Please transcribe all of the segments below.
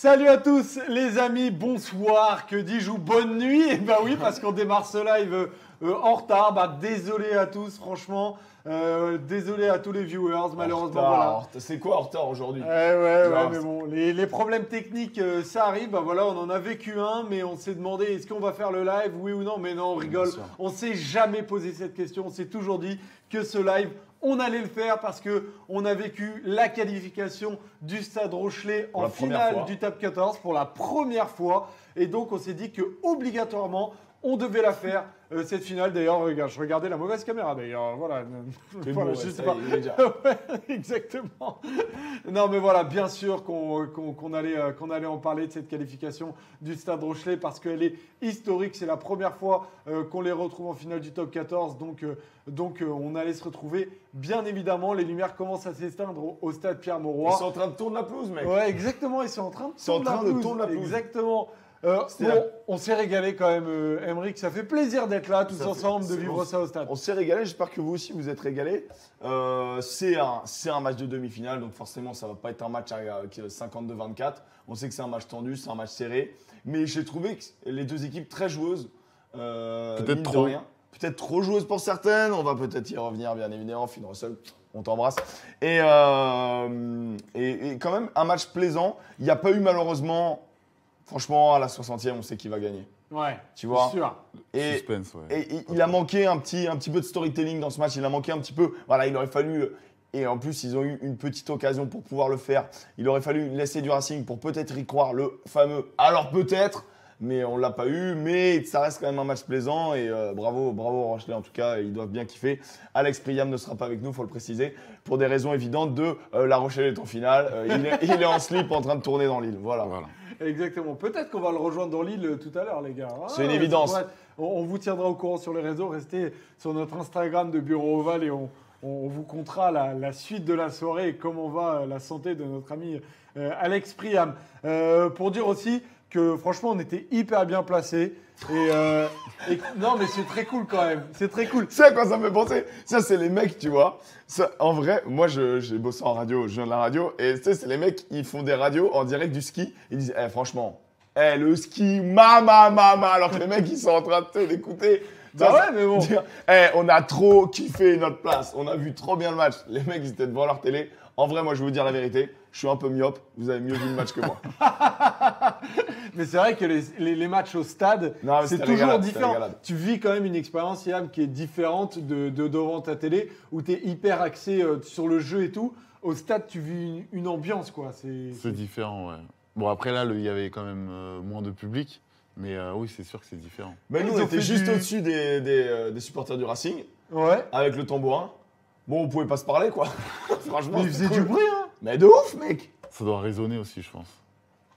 Salut à tous les amis, bonsoir, que dis-je ou bonne nuit. Et bah oui, parce qu'on démarre ce live en retard. Bah désolé à tous, franchement. Désolé à tous les viewers, malheureusement. Voilà. C'est quoi en retard aujourd'hui? Ouais, mais bon, les problèmes techniques, ça arrive. Bah voilà, on en a vécu un, mais on s'est demandé est-ce qu'on va faire le live, oui ou non? Mais non, on rigole. On s'est jamais posé cette question. On s'est toujours dit que ce live, on allait le faire parce qu'on a vécu la qualification du Stade Rochelet en finale du Top 14 pour la première fois. Et donc, on s'est dit qu'obligatoirement, on devait la faire, cette finale. D'ailleurs, regarde, je regardais la mauvaise caméra, d'ailleurs. Voilà, voilà, je sais pas. Ouais, exactement. Non, mais voilà, bien sûr qu'on allait en parler de cette qualification du Stade Rochelet parce qu'elle est historique. C'est la première fois qu'on les retrouve en finale du Top 14. Donc, on allait se retrouver. Bien évidemment, les lumières commencent à s'éteindre au stade Pierre-Mauroy. Ils sont en train de tourner la pelouse, mec. Ouais, exactement. Ils sont en train de tourner la pelouse. Exactement. On s'est régalé quand même, Aymeric. Ça fait plaisir d'être là tous ensemble, de vivre ça au stade. On s'est régalé. J'espère que vous aussi vous êtes régalés. C'est un match de demi-finale, donc forcément ça va pas être un match à 52-24. On sait que c'est un match tendu, c'est un match serré, mais j'ai trouvé que les deux équipes très joueuses. Peut-être trop. Peut-être trop joueuses pour certaines. On va peut-être y revenir, bien évidemment. Finn Russell, on t'embrasse. Et quand même un match plaisant. Il n'y a pas eu malheureusement. Franchement, à la 60e, on sait qui va gagner. Ouais, tu vois. Sûr. Et, suspense, ouais. Et il a manqué un petit peu de storytelling dans ce match. Il a manqué un petit peu. Voilà, il aurait fallu. Et en plus, ils ont eu une petite occasion pour pouvoir le faire. Il aurait fallu laisser du Racing pour peut-être y croire, le fameux. Alors peut-être, mais on ne l'a pas eu. Mais ça reste quand même un match plaisant. Et bravo au Rochelet en tout cas. Ils doivent bien kiffer. Alex Priam ne sera pas avec nous, il faut le préciser. Pour des raisons évidentes de La Rochelle est en finale. Il est en slip en train de tourner dans l'île. Voilà. Exactement. Peut-être qu'on va le rejoindre dans l'île tout à l'heure, les gars. C'est une évidence. On vous tiendra au courant sur les réseaux. Restez sur notre Instagram de Bureau Oval et on vous comptera la suite de la soirée et comment va la santé de notre ami Alex Priam. Pour dire aussi que franchement, on était hyper bien placés. Non, mais c'est très cool quand même. C'est très cool. Tu sais à quoi ça me fait penser? Ça, c'est les mecs, tu vois. Ça, en vrai, moi, j'ai bossé en radio, je viens de la radio. Et tu sais, c'est les mecs, ils font des radios en direct du ski. Ils disent, franchement, le ski, alors que les mecs, ils sont en train d'écouter. Bah ouais, mais bon. Dire, on a trop kiffé notre place. On a vu trop bien le match. Les mecs, ils étaient devant leur télé. En vrai, moi, je vais vous dire la vérité. Je suis un peu myope. Vous avez mieux vu le match que moi. Mais c'est vrai que les matchs au stade, c'est toujours différent. Tu vis quand même une expérience, Yann, qui est différente de devant ta télé, où tu es hyper axé sur le jeu et tout. Au stade, tu vis une ambiance, quoi. C'est différent, ouais. Bon, après, là, il y avait quand même moins de public. Mais oui, c'est sûr que c'est différent. Mais nous, on était juste au-dessus des supporters du Racing. Ouais. Avec le tambourin. Bon, on pouvait pas se parler, quoi. Franchement, mais ils faisaient du bruit, hein. Mais de ouf, mec. Ça doit résonner aussi, je pense.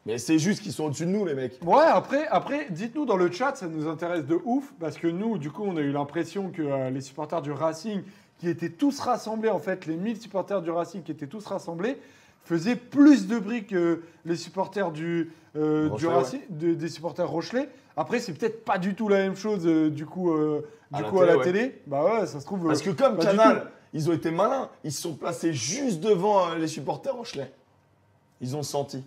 Mais c'est juste qu'ils sont au-dessus de nous, les mecs. Ouais, après dites-nous dans le chat, ça nous intéresse de ouf. Parce que nous, du coup, on a eu l'impression que les supporters du Racing, qui étaient tous rassemblés, en fait, les 1000 supporters du Racing qui étaient tous rassemblés, faisaient plus de bruit que les supporters du Racing, des supporters Rochelet. Après, c'est peut-être pas du tout la même chose, du coup, à la télé. Bah ouais, ça se trouve. Parce que comme Canal, ils ont été malins. Ils se sont placés juste devant les supporters Rochelet. Ils ont senti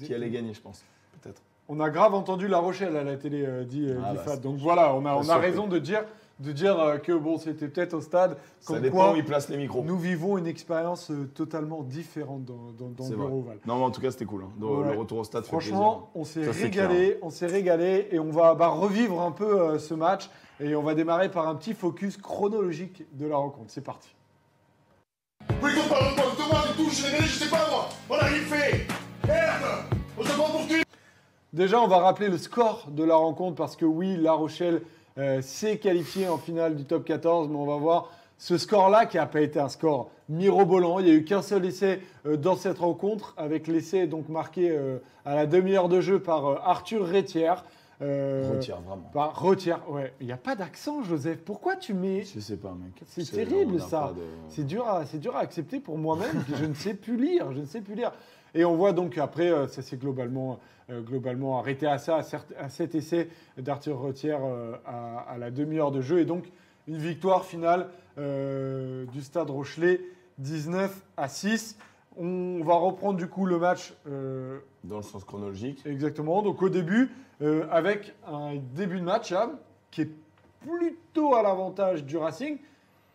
qui allait gagner, je pense. Peut-être. On a grave entendu La Rochelle à la télé, dit Fat. Donc voilà, on a raison de dire que bon, c'était peut-être au stade. Ça dépend où ils placent les micros. Nous vivons une expérience totalement différente dans le Bureau Oval. Non, mais en tout cas, c'était cool. Hein. Le retour au stade fait plaisir. Franchement, on s'est régalé et on va revivre un peu ce match. Et on va démarrer par un petit focus chronologique de la rencontre. C'est parti. Oui, qu'on parle pas de moi, du tout, je sais pas moi. On a rien fait. Merde. On se prend pour qui? Déjà, on va rappeler le score de la rencontre parce que oui, La Rochelle s'est qualifiée en finale du top 14, mais on va voir ce score-là qui n'a pas été un score mirobolant. Il n'y a eu qu'un seul essai dans cette rencontre, avec l'essai donc marqué à la demi-heure de jeu par Arthur Rétière. Retire, vraiment. Retire, ouais. Il n'y a pas d'accent, Joseph. Pourquoi tu mets... Je sais pas, mec. C'est terrible, ça. C'est dur à accepter pour moi-même. Je ne sais plus lire. Et on voit donc après, ça s'est globalement arrêté à cet essai d'Arthur Retire à la demi-heure de jeu. Et donc, une victoire finale du Stade Rochelet, 19-6. On va reprendre du coup le match. Dans le sens chronologique. Exactement. Donc au début, avec un début de match qui est plutôt à l'avantage du Racing,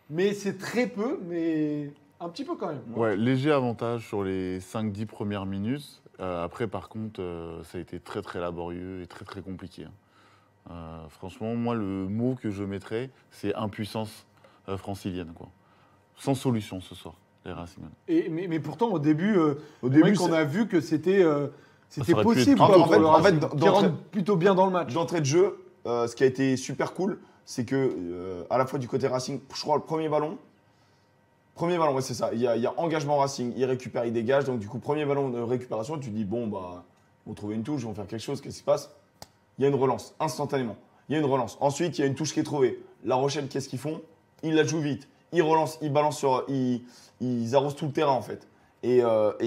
mais c'est très peu, mais un petit peu quand même. Ouais, léger avantage sur les 5-10 premières minutes. Après, par contre, ça a été très très laborieux et très très compliqué. Franchement, moi, le mot que je mettrais, c'est impuissance francilienne, quoi. Sans solution ce soir, les Racingmen. Mais pourtant, au début, on a vu que c'était aurait pu possible. être Quoi, plus pour tôt, le quoi. Racing, qui rentre plutôt bien dans le match. D'entrée de jeu, ce qui a été super cool, c'est que à la fois du côté Racing, je crois le premier ballon, ouais, c'est ça. Il y a engagement Racing, il récupère, il dégage. Donc du coup, premier ballon de récupération, tu dis bon bah, ils vont trouver une touche, ils vont faire quelque chose. Qu'est-ce qui se passe? Il y a une relance instantanément. Il y a une relance. Ensuite, il y a une touche qui est trouvée. La Rochelle, qu'est-ce qu'ils font? Ils la jouent vite. Ils relancent, ils balancent ils arrosent tout le terrain en fait. Et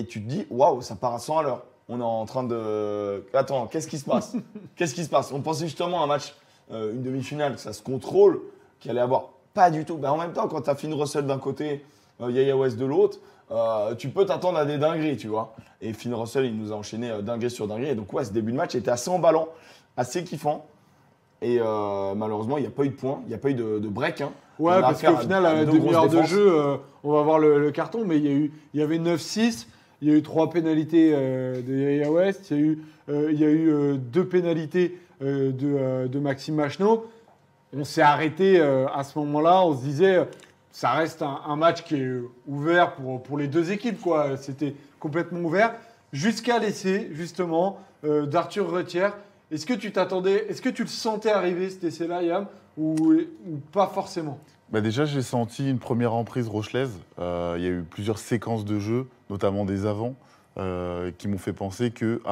tu te dis waouh, ça part à 100 à l'heure. On est en train de. Attends, qu'est-ce qui se passe? Qu'est-ce qui se passe? On pensait justement à un match, une demi-finale, que ça se contrôle, qu'il allait avoir. Pas du tout. Ben, en même temps, quand tu as Finn Russell d'un côté, Yaya West de l'autre, tu peux t'attendre à des dingueries, tu vois. Et Finn Russell, il nous a enchaîné dinguerie sur dinguerie. Et donc, ouais, ce début de match était assez emballant, assez kiffant. Et malheureusement, il n'y a pas eu de points, il n'y a pas eu de break. Hein. Ouais, parce qu'au final, à la demi-heure de jeu, on va voir le carton, mais il y avait 9-6. Il y a eu 3 pénalités de Yaya West. Il y a eu 2 pénalités de Maxime Machenaud. On s'est arrêté à ce moment-là. On se disait, ça reste un match qui est ouvert pour les deux équipes, quoi. C'était complètement ouvert. Jusqu'à l'essai, justement, d'Arthur Retière. Est-ce que tu t'attendais, est-ce que tu le sentais arriver, cet essai-là, Yam, ou pas forcément? Bah déjà, j'ai senti une première emprise rochelaise. Il y a eu plusieurs séquences de jeu, notamment des avants, qui m'ont fait penser que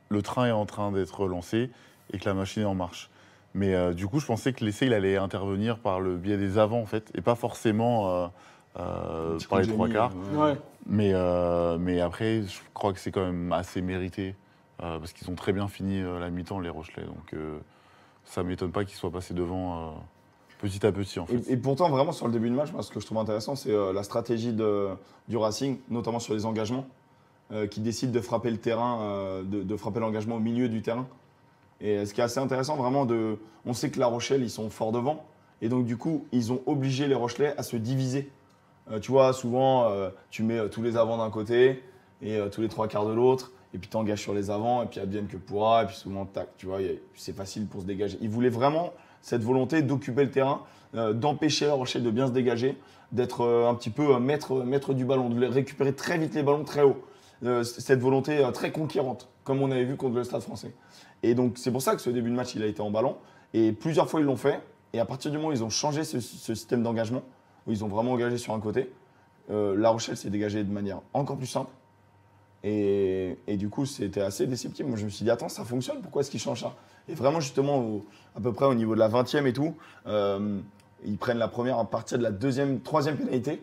le train est en train d'être lancé et que la machine est en marche. Mais du coup, je pensais que l'essai, il allait intervenir par le biais des avants, en fait, et pas forcément par les 3 quarts. Ouais. Mais après, je crois que c'est quand même assez mérité, parce qu'ils ont très bien fini la mi-temps, les Rochelais. Donc ça ne m'étonne pas qu'ils soient passés devant petit à petit, en fait. Et pourtant, vraiment, sur le début de match, moi, ce que je trouve intéressant, c'est la stratégie du Racing, notamment sur les engagements, qui décide de frapper le terrain, de frapper l'engagement au milieu du terrain. Et ce qui est assez intéressant, vraiment, on sait que La Rochelle, ils sont forts devant. Et donc, du coup, ils ont obligé les Rochelais à se diviser. Tu vois, souvent, tu mets tous les avants d'un côté et tous les 3 quarts de l'autre. Et puis, tu engages sur les avants. Et puis, advienne que pourra. Et puis, souvent, tac, tu vois, c'est facile pour se dégager. Ils voulaient vraiment cette volonté d'occuper le terrain, d'empêcher La Rochelle de bien se dégager, d'être un petit peu maître du ballon, de récupérer très vite les ballons très haut. Cette volonté très conquérante, comme on avait vu contre le Stade Français. Et donc, c'est pour ça que ce début de match, il a été emballant. Et plusieurs fois, ils l'ont fait. Et à partir du moment où ils ont changé ce système d'engagement, où ils ont vraiment engagé sur un côté, La Rochelle s'est dégagée de manière encore plus simple. Et du coup, c'était assez déceptif. Moi, je me suis dit, attends, ça fonctionne, pourquoi est-ce qu'ils changent ça? Et vraiment, justement, à peu près au niveau de la 20e et tout, ils prennent la première à partir de la 3e pénalité.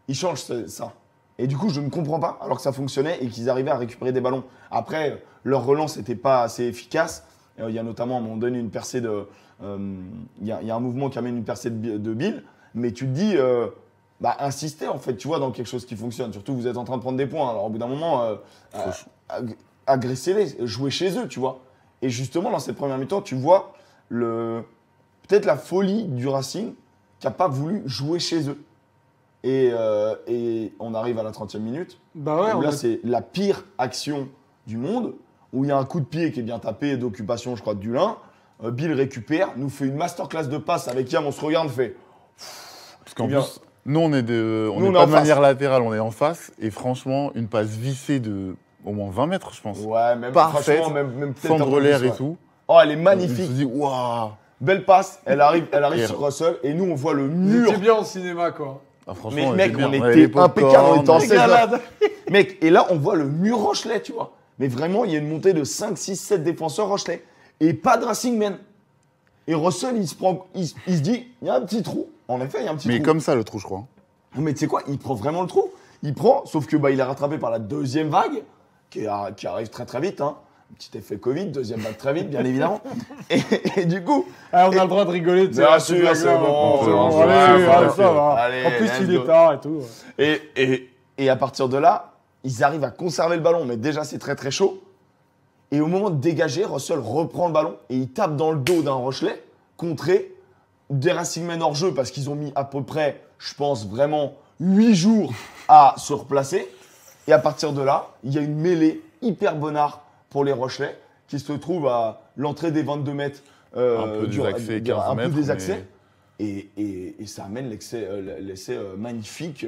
Ils changent ça. Et du coup, je ne comprends pas, alors que ça fonctionnait et qu'ils arrivaient à récupérer des ballons. Après, leur relance n'était pas assez efficace. Il y a notamment, à un moment donné, une percée de... Il y a un mouvement qui amène une percée de Bill. Mais tu te dis, insistez, en fait, tu vois, dans quelque chose qui fonctionne. Surtout, vous êtes en train de prendre des points. Alors, au bout d'un moment, agressez-les, jouez chez eux, tu vois. Et justement, dans cette première mi-temps, tu vois peut-être la folie du Racing qui n'a pas voulu jouer chez eux. Et on arrive à la 30e minute. Bah ouais, c'est la pire action du monde, où il y a un coup de pied qui est bien tapé d'occupation, je crois, de Dulin. Bill récupère, nous fait une masterclass de passe avec Yam, on se regarde, fait. Parce qu'en plus, nous, on n'est pas de manière latérale, on est en face. Et franchement, une passe vissée de au moins 20 mètres, je pense. Ouais, même parfaite, franchement, même peut-être fendre l'air et tout. Oh, elle est magnifique. On se dit, waouh. Belle passe, elle arrive sur Russell, et nous, on voit le mur. C'était bien au cinéma, quoi. Ah, franchement, mais mec, on était était impeccable, on était en 16 Régalade. Mec, et là, on voit le mur Rochelais, tu vois. Mais vraiment, il y a une montée de 5, 6, 7 défenseurs Rochelais. Et pas de Racing Man. Et Russell, il se dit, il y a un petit trou. En effet, il y a un petit trou. Mais comme ça, le trou, je crois. Mais tu sais quoi, il prend vraiment le trou. Sauf que il est rattrapé par la 2e vague, qui arrive très très vite. Hein. Un petit effet Covid, 2e vague très vite, bien évidemment. Et du coup... on a le droit de rigoler. Bien sûr, c'est bon. Allez, ça va. Allez, En plus, let's il go. est tard et tout. Et à partir de là, ils arrivent à conserver le ballon, mais déjà c'est très très chaud. Et au moment de dégager, Russell reprend le ballon et il tape dans le dos d'un Rochelet, contré, des Racingmen hors jeu parce qu'ils ont mis à peu près, je pense vraiment, 8 jours à se replacer. Et à partir de là, il y a une mêlée hyper bonnard pour les Rochelais qui se trouvent à l'entrée des 22 mètres. Un peu des accès, 15 mètres. Peu des accès. Et ça amène l'essai magnifique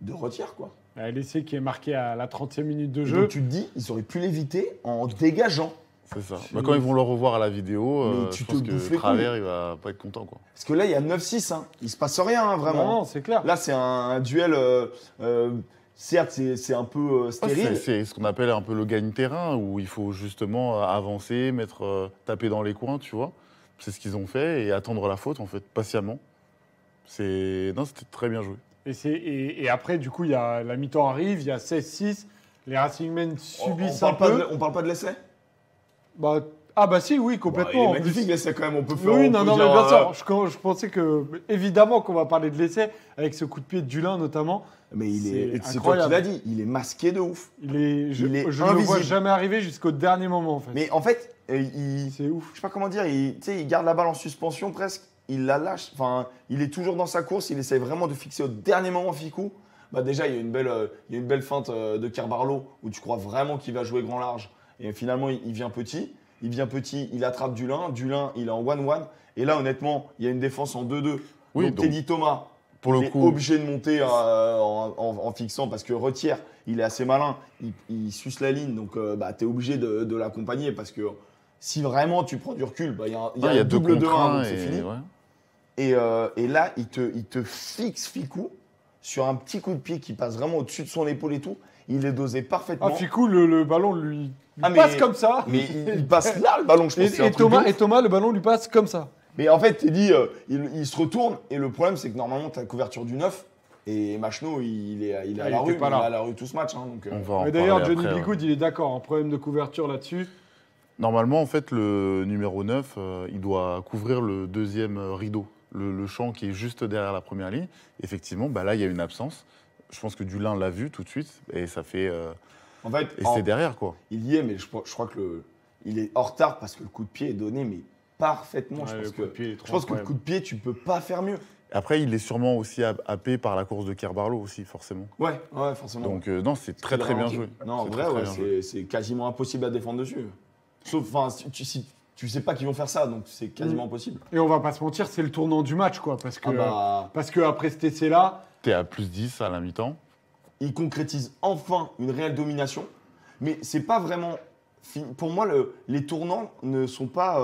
de Retière, quoi. L'essai qui est marqué à la 30e minute de Et jeu. donc tu te dis, ils auraient pu l'éviter en dégageant. C'est ça. Bah, quand ils vont le revoir à la vidéo, Mais je tu pense te bouffes que les Travers, couilles. il va pas être content, quoi. Parce que là, il y a 9-6. Hein. Il se passe rien, hein, vraiment. Non, c'est clair. Là, c'est un duel. Certes, c'est un peu stérile. C'est ce qu'on appelle un peu le gagne-terrain, où il faut justement avancer, taper dans les coins, tu vois. C'est ce qu'ils ont fait, et attendre la faute, en fait, patiemment. Non, c'était très bien joué. Et après, du coup, la mi-temps arrive, il y a 16-6. Les Racingmen subissent on un parle peu. on parle pas de l'essai. Bah si, oui, Bah, complètement. il En est plus. magnifique l'essai quand même. On peut faire. Oui, on non, peut mais dire, bien sûr. Je pensais que, évidemment, qu'on va parler de l'essai, avec ce coup de pied de Dulin notamment. Mais c'est toi qui incroyable. l'as dit. Il est masqué de ouf. Je Il est ne le vois invisible. jamais arriver jusqu'au dernier moment, en fait. Mais en fait, C'est ouf. je sais pas comment dire. Il garde la balle en suspension presque. Il la lâche. Enfin, il est toujours dans sa course. Il essaie vraiment de fixer au dernier moment Ficou. Bah déjà, il y a une belle feinte de Carbarlo où tu crois vraiment qu'il va jouer grand large. Et finalement, il vient petit. Il attrape Dulin. Dulin, il est en 1-1. Et là, honnêtement, il y a une défense en 2-2. Oui, donc Teddy Thomas, pour le il est coup, obligé de monter en fixant parce que Retière, il est assez malin. Il suce la ligne. Donc, tu es obligé de l'accompagner parce que si vraiment tu prends du recul, il y a un deux double de 1, contre 1 donc c'est fini. ouais. Et là, il te fixe Ficou sur un petit coup de pied qui passe vraiment au-dessus de son épaule et tout. Il est dosé parfaitement. Ficou, le ballon lui Ah, mais- passe comme ça. Mais il passe là, le ballon, je pense. c'est un truc de ouf. Thomas, le ballon lui passe comme ça. Mais en fait, Teddy, il se retourne. Et le problème, c'est que normalement, tu as la couverture du 9. Et Machno, il est à il la rue. était pas Il là. est à la rue tout ce match. Hein, donc, On va en Mais d'ailleurs, parler Johnny après, Bigoud, il est d'accord. Un problème de couverture là-dessus. Normalement, en fait, le numéro 9, il doit couvrir le deuxième rideau, le champ qui est juste derrière la première ligne. Effectivement, là, il y a une absence. Je pense que Dulin l'a vu tout de suite et ça fait. en fait, Et c'est derrière, quoi. il y est, mais je crois que il est en retard parce que le coup de pied est donné, mais parfaitement. Ouais, le coup de pied est trop je pense que le incroyable. coup de pied, tu peux pas faire mieux. Après, il est sûrement aussi happé par la course de Kerbarlo aussi, forcément. Ouais, forcément. Donc, non, c'est très, très bien joué. Non, en C'est vrai, très, ouais, très bien joué. c'est quasiment impossible à défendre dessus. Sauf, enfin, si tu sais pas qu'ils vont faire ça, donc c'est quasiment impossible. Et on va pas se mentir, c'est le tournant du match, quoi. Parce que, Ah bah, parce que après cet essai-là, T'es à plus 10 à la mi-temps. ils concrétisent enfin une réelle domination, mais c'est pas vraiment. Pour moi, les tournants ne sont pas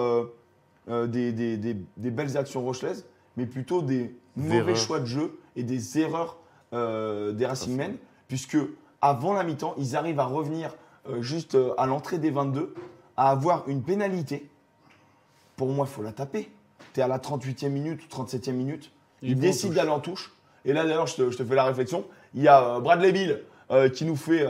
des belles actions rochelaises, mais plutôt des mauvais erreurs. choix de jeu et des erreurs des Racingmen, puisque avant la mi-temps, ils arrivent à revenir juste à l'entrée des 22, à avoir une pénalité. Pour moi, il faut la taper. Tu es à la 38e minute ou 37e minute. Ils Ils vont en décident touche. d'aller en touche. Et là, d'ailleurs, je te fais la réflexion. Il y a Bradley Bill qui nous fait.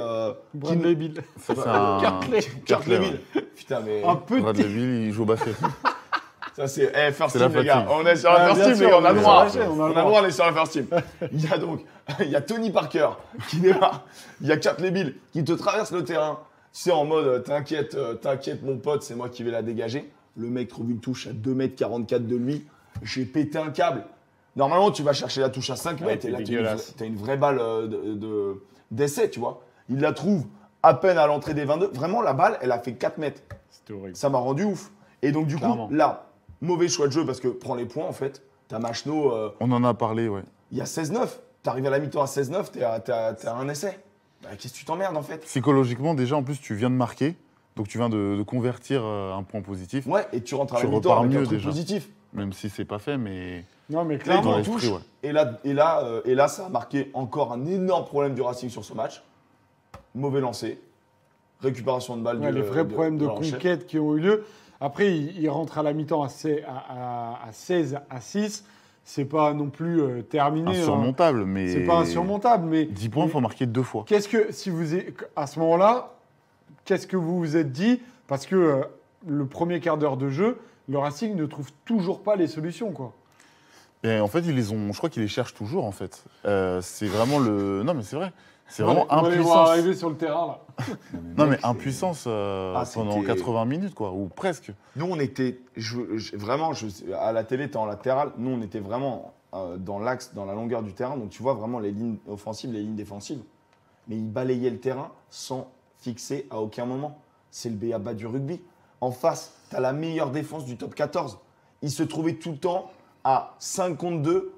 Bradley Bill. Ça, c'est un. Cartley. Bradley ouais. Bill. Putain, mais. Un peu Bradley Bill, il joue au basket. Ça, c'est. First C'est team, la les gars. fatigue. On est sur Ah, la first bien team, sûr, les gars. On a on le est droit. sur la chaîne, On a le droit d'aller sur la first team. Il y a donc. Il y a Tony Parker qui démarre. Il y a Cartley Bill qui te traverse le terrain. Tu sais, en mode t'inquiète, mon pote, c'est moi qui vais la dégager. Le mec trouve une touche à 2,44 m de lui. J'ai pété un câble. Normalement, tu vas chercher la touche à 5 Ouais, mètres et là, c'est tu as dégueulasse. une vraie balle d'essai, tu vois. Il la trouve à peine à l'entrée des 22. Vraiment, la balle, elle a fait 4 mètres. C'était horrible. Ça m'a rendu ouf. Et donc, du Clairement. coup, là, mauvais choix de jeu parce que prends les points, en fait. T'as Machno, On en a parlé, ouais. il y a 16-9. T'arrives à la mi-temps à 16-9, t'as un essai. Bah, qu'est-ce que tu t'emmerdes, en fait? Psychologiquement, déjà, en plus, tu viens de marquer. Donc, tu viens de convertir un point positif. Ouais, et tu rentres à Tu la mi-temps repars avec un mieux, truc déjà. positif. Même si c'est pas fait, mais. Non, mais Là, il clairement. dans en l'esprit, touche. ouais. Et là, ça a marqué encore un énorme problème du Racing sur ce match. Mauvais lancer. Récupération de balle. Ouais, les vrais problèmes de Blanchet. conquête qui ont eu lieu. Après, il rentre à la mi-temps à 16 à 6. C'est pas non plus terminé. hein. Insurmontable, mais. C'est pas insurmontable, mais 10 points, il faut marquer 2 fois. qu'est-ce que, si vous à ce moment-là, qu'est-ce que vous vous êtes dit? Parce que le premier quart d'heure de jeu, le Racing ne trouve toujours pas les solutions, quoi. Et en fait, ils les ont. Je crois qu'ils les cherchent toujours, en fait. C'est vraiment le. Non, mais c'est vrai. C'est vraiment On va les voir impuissance. arriver sur le terrain, là. Non, mais mec, c'est- impuissance pendant c'était- 80 minutes, quoi, ou presque. Nous, on était vraiment, à la télé, t'es en latéral. Nous, on était vraiment dans l'axe, dans la longueur du terrain. Donc, tu vois vraiment les lignes offensives, les lignes défensives. Mais ils balayaient le terrain sans fixer à aucun moment. C'est le b.a.-ba du rugby. En face, tu as la meilleure défense du top 14. Ils se trouvaient tout le temps à 5 contre 2,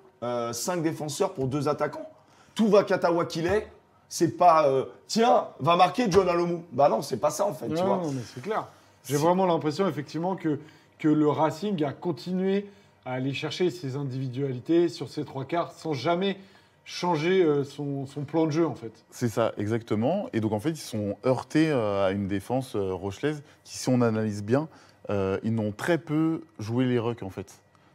5 défenseurs pour 2 attaquants. Tout va Katawa qu'il est. C'est pas tiens, va marquer John Alomou. Bah non, c'est pas ça en fait. Tu vois. Non, mais c'est clair. J'ai vraiment l'impression, effectivement, que le Racing a continué à aller chercher ses individualités sur ces 3 quarts sans jamais changer son plan de jeu, en fait. C'est ça, exactement. Et donc, en fait, ils sont heurtés à une défense rochelaise qui, si on analyse bien, ils n'ont très peu joué les rucks, en fait.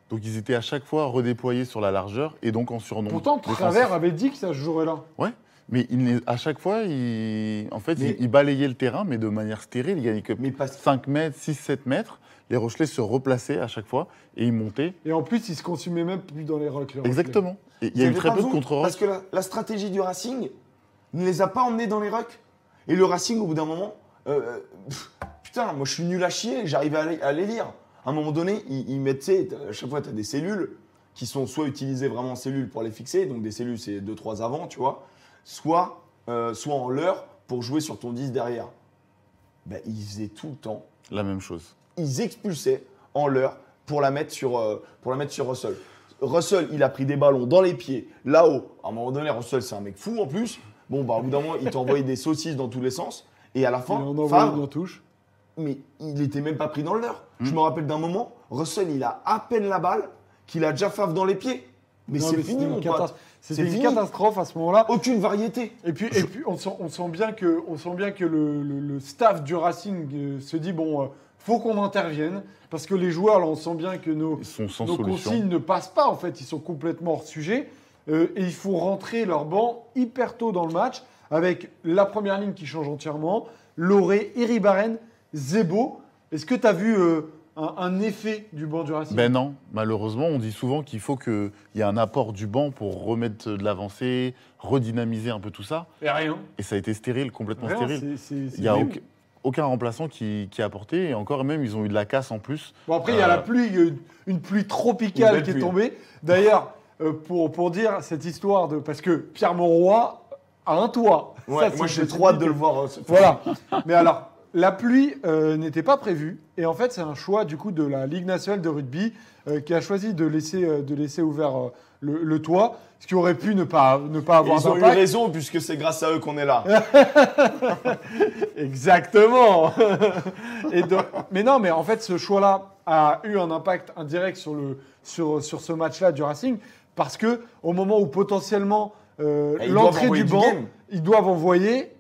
Donc, ils étaient à chaque fois redéployés sur la largeur et donc en surnombre. Pourtant, Travers avait dit que ça se jouerait là. Ouais, mais à chaque fois, ils balayaient le terrain, mais de manière stérile. Ils gagnaient que Mais parce 5 mètres, 6-7 mètres. Les Rochelais se replaçaient à chaque fois et ils montaient. Et en plus, ils se consumaient même plus dans les rucks. les Rochelais. Exactement. Et il y a Vous eu avez très pas peu de raison, contre-rucks. Parce que la stratégie du Racing ne les a pas emmenés dans les rucks. Et le Racing, au bout d'un moment, putain, moi je suis nul à chier, j'arrive à les lire. À un moment donné, ils mettent, tu sais, à chaque fois, tu as des cellules qui sont soit utilisées vraiment en cellules pour les fixer, donc des cellules, c'est 2-3 avant, tu vois, soit en leurre pour jouer sur ton 10 derrière. Ben, ils faisaient tout le temps, La même chose. ils expulsaient en leurre pour la mettre sur Russell. Russell, il a pris des ballons dans les pieds, là-haut. À un moment donné, Russell, c'est un mec fou en plus. Bon, bah, au bout d'un moment, il t'envoyait des saucisses dans tous les sens. Et à la Il fin, en envoie Favre, une en touche. mais il n'était même pas pris dans le leurre. Je me rappelle d'un moment, Russell, il a à peine la balle, qu'il a déjà Favre dans les pieds. Mais Non, c'est mais fini, c'était mon une pote. catastrophe. C'était C'est une fini. catastrophe à ce moment-là. Aucune variété. Et puis on sent bien que le staff du Racing se dit bon, faut qu'on intervienne parce que les joueurs, là, on sent bien que nos Ils sont sans consignes solution. ne passent pas. En fait, ils sont complètement hors sujet et il faut rentrer leur banc hyper tôt dans le match avec la première ligne qui change entièrement, Loré, Iribaren, Zebo. Est-ce que tu as vu un effet du banc du Racing? Ben non, malheureusement, on dit souvent qu'il faut qu'il y ait un apport du banc pour remettre de l'avancée, redynamiser un peu tout ça. Et rien. Et ça a été stérile, complètement Rien, stérile. c'est Il n'y a nul. aucun remplaçant qui a apporté. Et encore, même, ils ont eu de la casse en plus. Bon, après, il y a la pluie, une pluie tropicale Une belle qui est pluie. tombée. D'ailleurs, pour dire cette histoire de. Parce que Pierre Monroy a un toit. Ouais, Ça, c'est moi, une j'ai trop hâte de le possibilité. voir. Voilà. Mais alors, la pluie n'était pas prévue. Et en fait, c'est un choix du coup de la Ligue nationale de rugby qui a choisi de laisser ouvert le toit, ce qui aurait pu ne pas avoir Ils ont eu d'impact. raison, puisque c'est grâce à eux qu'on est là. Exactement. Mais non, mais en fait, ce choix-là a eu un impact indirect sur ce match-là du Racing, parce que au moment où potentiellement ils l'entrée doivent du envoyer du banc, game. ils doivent envoyer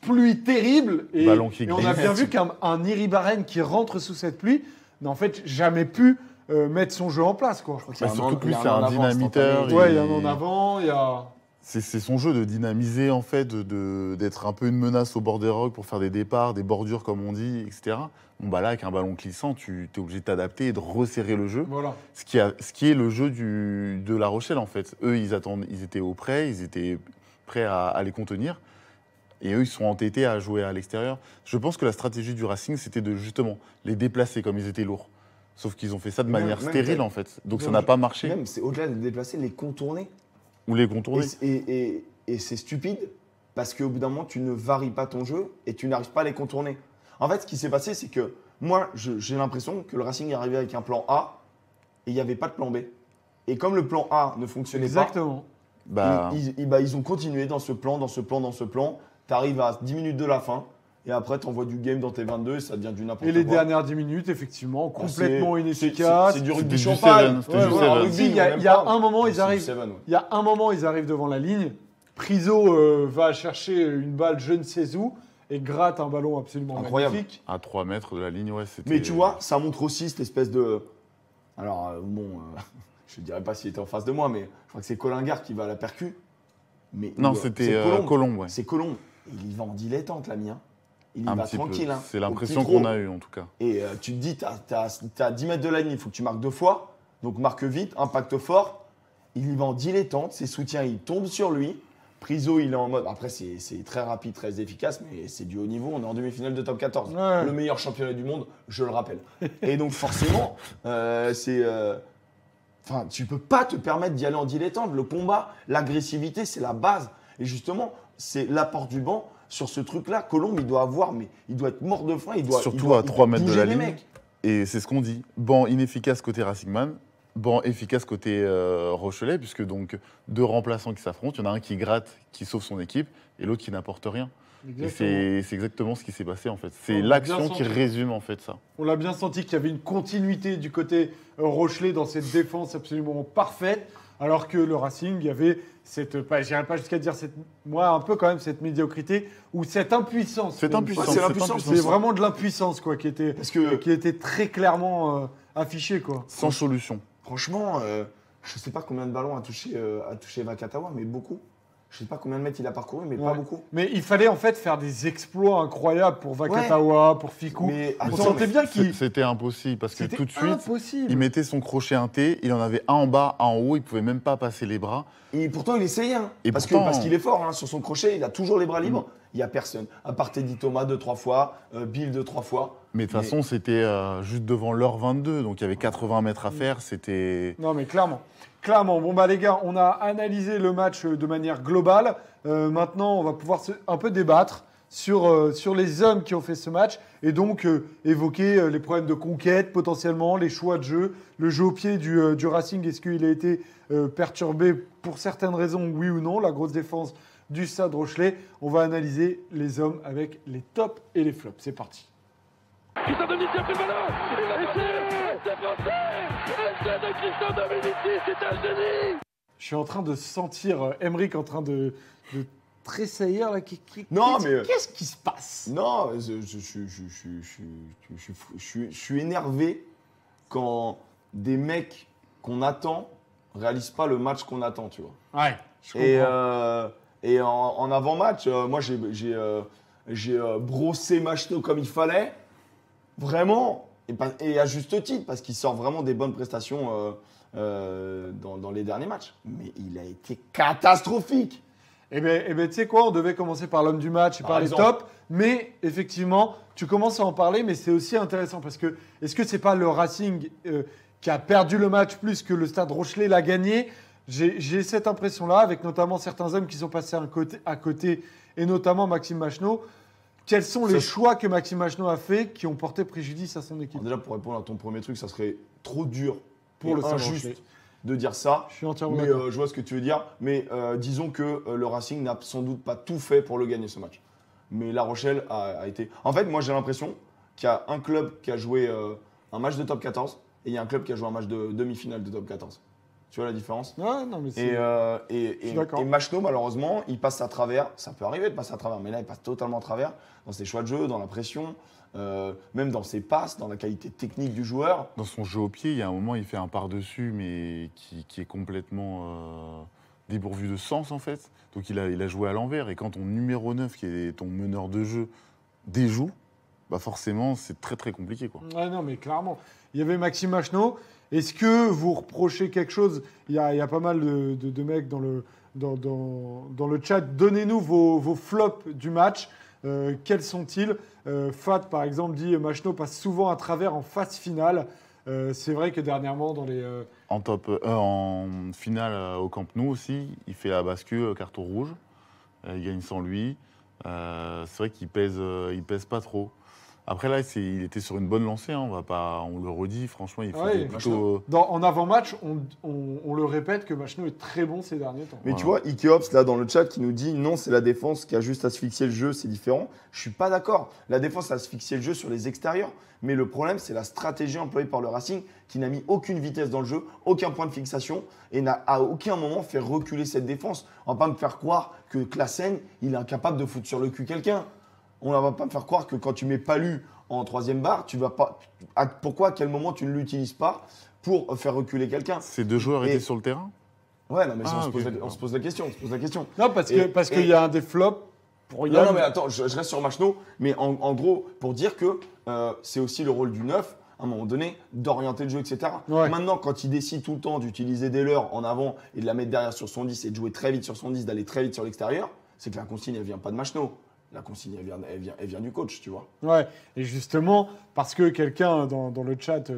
pluie terrible. Et, Ballon qui et on a glisse. bien vu qu'un Iribaren qui rentre sous cette pluie n'a en fait jamais pu mettre son jeu en place, quoi. Bah, surtout il y plus, a c'est en un avant dynamiteur. instantané. Ouais, il y a un en avant, il y a. C'est son jeu de dynamiser, en fait, d'être un peu une menace au bord des rocs pour faire des départs, des bordures, comme on dit, etc. Bon, bah là, avec un ballon glissant, tu es obligé de t'adapter et de resserrer le jeu. Voilà. Ce qui est le jeu de La Rochelle, en fait. Eux, ils étaient au prêt, ils étaient prêts à les contenir. Et eux, ils sont entêtés à jouer à l'extérieur. Je pense que la stratégie du Racing, c'était de justement les déplacer comme ils étaient lourds. Sauf qu'ils ont fait ça de manière Même stérile, peut-être. en fait. Donc ça Non, n'a mais pas marché. Même, c'est au-delà de les déplacer, les contourner. Ou les contourner. Et c'est stupide parce qu'au bout d'un moment, tu ne varies pas ton jeu et tu n'arrives pas à les contourner. En fait, ce qui s'est passé, c'est que moi, j'ai l'impression que le Racing est arrivé avec un plan A et il n'y avait pas de plan B. Et comme le plan A ne fonctionnait Exactement. Bah, pas, ils ont continué dans ce plan. Tu arrives à 10 minutes de la fin et après, tu envoies du game dans tes 22 et ça devient du n'importe quoi. Et les dernières 10 minutes, effectivement, Bah, complètement c'est- inefficaces. C'est du rugby C'était du champagne. seven, c'était Ouais, du voilà, seven. en rugby, il y a un moment, ils C'est du arrivent. seven, ouais. Il y a un moment, ils arrivent devant la ligne. Priso va chercher une balle je ne sais où et gratte un ballon absolument Incroyable. magnifique. à 3 mètres de la ligne, ouais, c'était... Mais tu vois, ça montre aussi cette espèce de. Alors, je ne dirais pas s'il était en face de moi, mais je crois que c'est Colingard qui va à la percu. Mais Non, c'est c'était Colombe. Colombe, ouais. C'est Colombe. Il y va en dilettante, l'ami. Hein. Il y Un va petit tranquille. peu. Hein, C'est au l'impression petit trot. qu'on a eue, en tout cas. Et tu te dis, tu as 10 mètres de la ligne, il faut que tu marques 2 fois. Donc marque vite, impact fort. Il y va en dilettante, ses soutiens, ils tombent sur lui. Priso, il est en mode. Après, c'est très rapide, très efficace, mais c'est du haut niveau. On est en demi-finale de top 14. Ouais. Le meilleur championnat du monde, je le rappelle. Et donc, forcément, Enfin, tu peux pas te permettre d'y aller en dilettante. Le combat, l'agressivité, c'est la base. Et justement, c'est l'apport du banc sur ce truc-là. Colombe, il doit avoir, mais il doit être mort de faim. Surtout à 3 mètres de bouger la les ligne. mecs. Et c'est ce qu'on dit. Banc inefficace côté Racing Man, banc efficace côté Rochelet, puisque donc 2 remplaçants qui s'affrontent. Il y en a un qui gratte, qui sauve son équipe, et l'autre qui n'apporte rien. Et c'est exactement ce qui s'est passé en fait. C'est l'action qui résume en fait ça. On l'a bien senti qu'il y avait une continuité du côté Rochelet dans cette défense absolument parfaite, alors que le Racing, il y avait cette, j'irai pas jusqu'à dire moi un peu quand même cette médiocrité ou cette impuissance. Cette impuissance, c'est l'impuissance. C'est vraiment de l'impuissance quoi qui était que qui était très clairement affichée quoi. Sans solution. Franchement, je sais pas combien de ballons a touché Vakatawa, mais beaucoup. Je sais pas combien de mètres il a parcouru, mais pas beaucoup. Mais il fallait en fait faire des exploits incroyables pour Vakatawa, pour Ficou. Mais on attends, sentait bien qu'il C'était impossible parce que tout de suite, impossible. il mettait son crochet inté, il en avait un en bas, un en haut, il pouvait même pas passer les bras. Et pourtant, il essayait. Hein. Et parce pourtant- qu'il est fort. Hein. Sur son crochet, il a toujours les bras libres. Il n'y a personne. À part Teddy Thomas 2-3 fois, Bill 2-3 fois. Mais de toute façon, c'était juste devant l'heure 22, donc il y avait 80 mètres à faire. C'était. Non, mais clairement. Clairement. Bon, bah, les gars, on a analysé le match de manière globale. Maintenant, on va pouvoir un peu débattre sur les hommes qui ont fait ce match et donc évoquer les problèmes de conquête, potentiellement, les choix de jeu, le jeu au pied du Racing. Est-ce qu'il a été perturbé pour certaines raisons, oui ou non? La grosse défense du Stade Rochelet. On va analyser les hommes avec les tops et les flops. C'est parti. Christian Dominici a pris le ballon. Il va laisser. C'est français. Le jeu de Christian Dominici, c'est un génie. Je suis en train de sentir Emeric en train de tressaillir là. Non, mais- Qu'est-ce qui se passe? Non, je suis énervé quand des mecs qu'on attend réalisent pas le match qu'on attend, tu vois. Ouais, je comprends. Et en avant-match, moi j'ai brossé Machno comme il fallait, vraiment, et à juste titre, parce qu'il sort vraiment des bonnes prestations dans les derniers matchs. Mais il a été catastrophique. Eh bien, tu sais quoi, on devait commencer par l'homme du match et par les exemple. tops, mais effectivement, tu commences à en parler, mais c'est aussi intéressant parce que est-ce que c'est pas le Racing qui a perdu le match plus que le Stade Rochelet l'a gagné? J'ai cette impression-là, avec notamment certains hommes qui sont passés à côté, et notamment Maxime Machno. Quels sont les choix que Maxime Machno a fait qui ont porté préjudice à son équipe? Alors déjà, pour répondre à ton premier truc, ça serait trop dur Pour et le Stade injuste Rochelet. de dire ça. Je suis entièrement Mais d'accord. je vois ce que tu veux dire. Mais disons que le Racing n'a sans doute pas tout fait pour le gagner ce match. Mais La Rochelle a été. En fait, moi j'ai l'impression qu'il y a un club qui a joué un match de top 14 et il y a un club qui a joué un match de demi-finale de top 14. Tu vois la différence? Ouais, non, mais c'est. Je suis d'accord. Et Machno, malheureusement, il passe à travers. Ça peut arriver de passer à travers, mais là, il passe totalement à travers dans ses choix de jeu, dans la pression, même dans ses passes, dans la qualité technique du joueur. Dans son jeu au pied, il y a un moment, il fait un par-dessus, mais qui est complètement dépourvu de sens, en fait. Donc il a joué à l'envers. Et quand ton numéro 9, qui est ton meneur de jeu, déjoue, bah forcément, c'est très, très compliqué, quoi. Ouais, non, mais clairement. Il y avait Maxime Machno. Est-ce que vous reprochez quelque chose? Il y a pas mal de mecs dans le chat. Donnez-nous vos flops du match. Quels sont-ils? Fat, par exemple, dit Machno passe souvent à travers en phase finale. C'est vrai que dernièrement, dans les. En finale au Camp Nou aussi, il fait la bascule, carton rouge. Il gagne sans lui. C'est vrai qu'il pèse pas trop. Après là, il était sur une bonne lancée, hein, on le redit, franchement, il faisait plutôt... En avant-match, on le répète que Machno est très bon ces derniers temps. Mais Voilà. tu vois, Ikeops, là, dans le chat, qui nous dit non, c'est la défense qui a juste asphyxié le jeu, c'est différent. Je suis pas d'accord. La défense a asphyxié le jeu sur les extérieurs. Mais le problème, c'est la stratégie employée par le Racing qui n'a mis aucune vitesse dans le jeu, aucun point de fixation et n'a à aucun moment fait reculer cette défense. On va pas me faire croire que Classen, il est incapable de foutre sur le cul quelqu'un. On ne va pas me faire croire que quand tu mets Palu en troisième barre, tu vas pas. Pourquoi, à quel moment tu ne l'utilises pas pour faire reculer quelqu'un? Ces deux joueurs étaient sur le terrain? Ouais, non, mais Ah, on se pose la question. Non, parce qu'il y a un des flops pour Yann. Non, mais attends, je reste sur Machno, mais en gros, pour dire que c'est aussi le rôle du neuf à un moment donné, d'orienter le jeu, etc. Ouais. Maintenant, quand il décide tout le temps d'utiliser des leurres en avant et de la mettre derrière sur son 10 et de jouer très vite sur son 10, d'aller très vite sur l'extérieur, c'est que la consigne, elle vient pas de Machno. La consigne, elle vient du coach, tu vois. Ouais, et justement, parce que quelqu'un dans le chat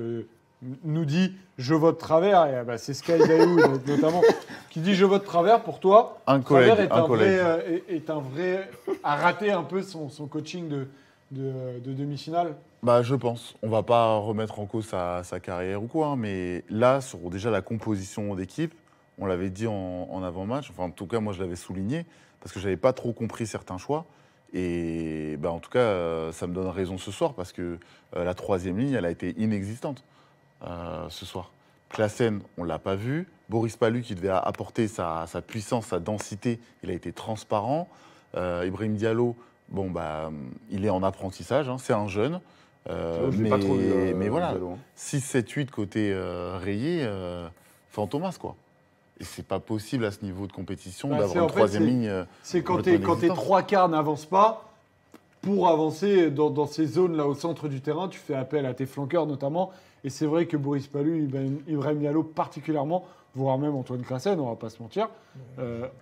nous dit « je vote travers », et c'est Sky Dayou notamment, qui dit « je vote travers », pour toi, Un collègue, Travers un collègue. est un vrai... a raté un peu son coaching de demi-finale. Bah, je pense. On va pas remettre en cause sa carrière ou quoi, hein, mais là, sur déjà la composition d'équipe, on l'avait dit en avant-match, enfin en tout cas moi je l'avais souligné, parce que j'avais pas trop compris certains choix. Et bah, en tout cas, ça me donne raison ce soir, parce que la troisième ligne, elle a été inexistante ce soir. Klaassen, on l'a pas vu. Boris Palud, qui devait apporter sa puissance, sa densité, il a été transparent. Ibrahim Diallo, bon, bah, il est en apprentissage, hein, c'est un jeune. Je l'ai pas trop vu, mais voilà, Diallo, hein. 6, 7, 8 côté rayé, Fantomas, quoi. Et c'est pas possible à ce niveau de compétition Bah, d'avoir une troisième ligne. C'est quand complètement tes inexistante. trois quarts n'avancent pas, pour avancer dans ces zones-là au centre du terrain, tu fais appel à tes flanqueurs notamment. Et c'est vrai que Boris Palud, Ibrahim Diallo particulièrement, voire même Antoine Klaassen, on va pas se mentir,